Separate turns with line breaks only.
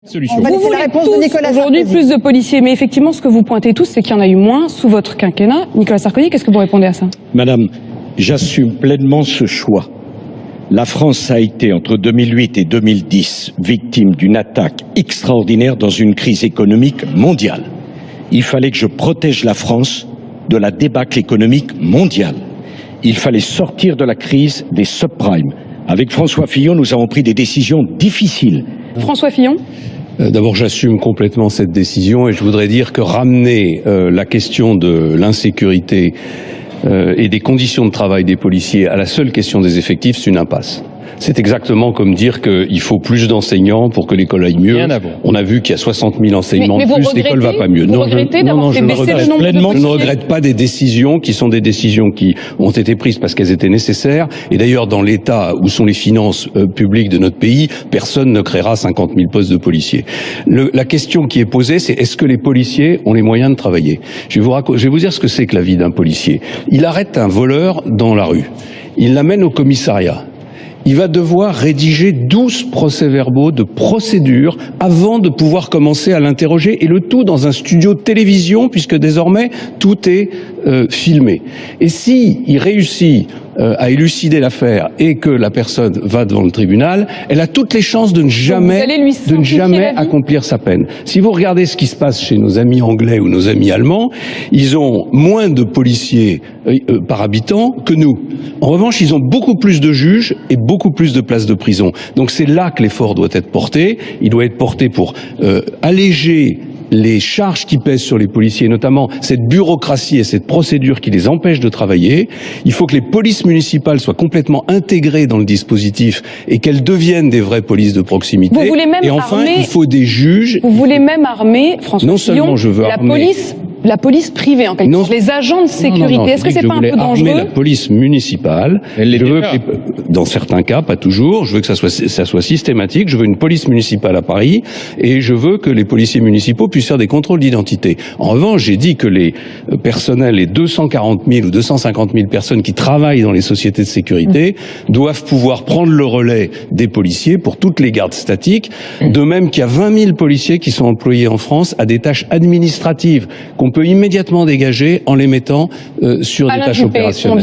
Solution.
Vous voulez
aujourd'hui plus de policiers, mais effectivement, ce que vous pointez tous, c'est qu'il y en a eu moins sous votre quinquennat. Nicolas Sarkozy, qu'est-ce que vous répondez à ça?
Madame, j'assume pleinement ce choix. La France a été, entre 2008 et 2010, victime d'une attaque extraordinaire dans une crise économique mondiale. Il fallait que je protège la France de la débâcle économique mondiale. Il fallait sortir de la crise des subprimes. Avec François Fillon, nous avons pris des décisions difficiles.
François Fillon?
D'abord, j'assume complètement cette décision et je voudrais dire que ramener la question de l'insécurité et des conditions de travail des policiers à la seule question des effectifs, c'est une impasse. C'est exactement comme dire qu'il faut plus d'enseignants pour que l'école aille mieux. On a vu qu'il y a 60 000 enseignements de plus, l'école va pas mieux.
Je
ne regrette pas des décisions qui sont des décisions qui ont été prises parce qu'elles étaient nécessaires. Et d'ailleurs, dans l'état où sont les finances publiques de notre pays, personne ne créera 50 000 postes de policiers. La question qui est posée, c'est est-ce que les policiers ont les moyens de travailler? Je vais vous dire ce que c'est que la vie d'un policier. Il arrête un voleur dans la rue. Il l'amène au commissariat. Il va devoir rédiger 12 procès-verbaux de procédure avant de pouvoir commencer à l'interroger, et le tout dans un studio de télévision, puisque désormais tout est filmé. Et si il réussit à élucider l'affaire et que la personne va devant le tribunal, elle a toutes les chances de ne jamais accomplir sa peine. Si vous regardez ce qui se passe chez nos amis anglais ou nos amis allemands, ils ont moins de policiers par habitant que nous. En revanche, ils ont beaucoup plus de juges et beaucoup plus de places de prison. Donc c'est là que l'effort doit être porté. Il doit être porté pour alléger les charges qui pèsent sur les policiers, notamment cette bureaucratie et cette procédure qui les empêche de travailler. Il faut que les polices municipales soient complètement intégrées dans le dispositif et qu'elles deviennent des vraies polices de proximité.
Vous voulez même
et enfin,
armer,
il faut des juges.
Vous voulez même armer, François
non
Fillon,
seulement je veux armer
la police privée, en quelque sorte, les agents de sécurité. Est-ce que c'est pas un peu dangereux?
La police municipale, dans certains cas, pas toujours, je veux que ça soit systématique, je veux une police municipale à Paris, et je veux que les policiers municipaux puissent faire des contrôles d'identité. En revanche, j'ai dit que les personnels, les 240 000 ou 250 000 personnes qui travaillent dans les sociétés de sécurité doivent pouvoir prendre le relais des policiers pour toutes les gardes statiques, de même qu'il y a 20 000 policiers qui sont employés en France à des tâches administratives qu'on peut immédiatement dégager en les mettant sur des tâches opérationnelles.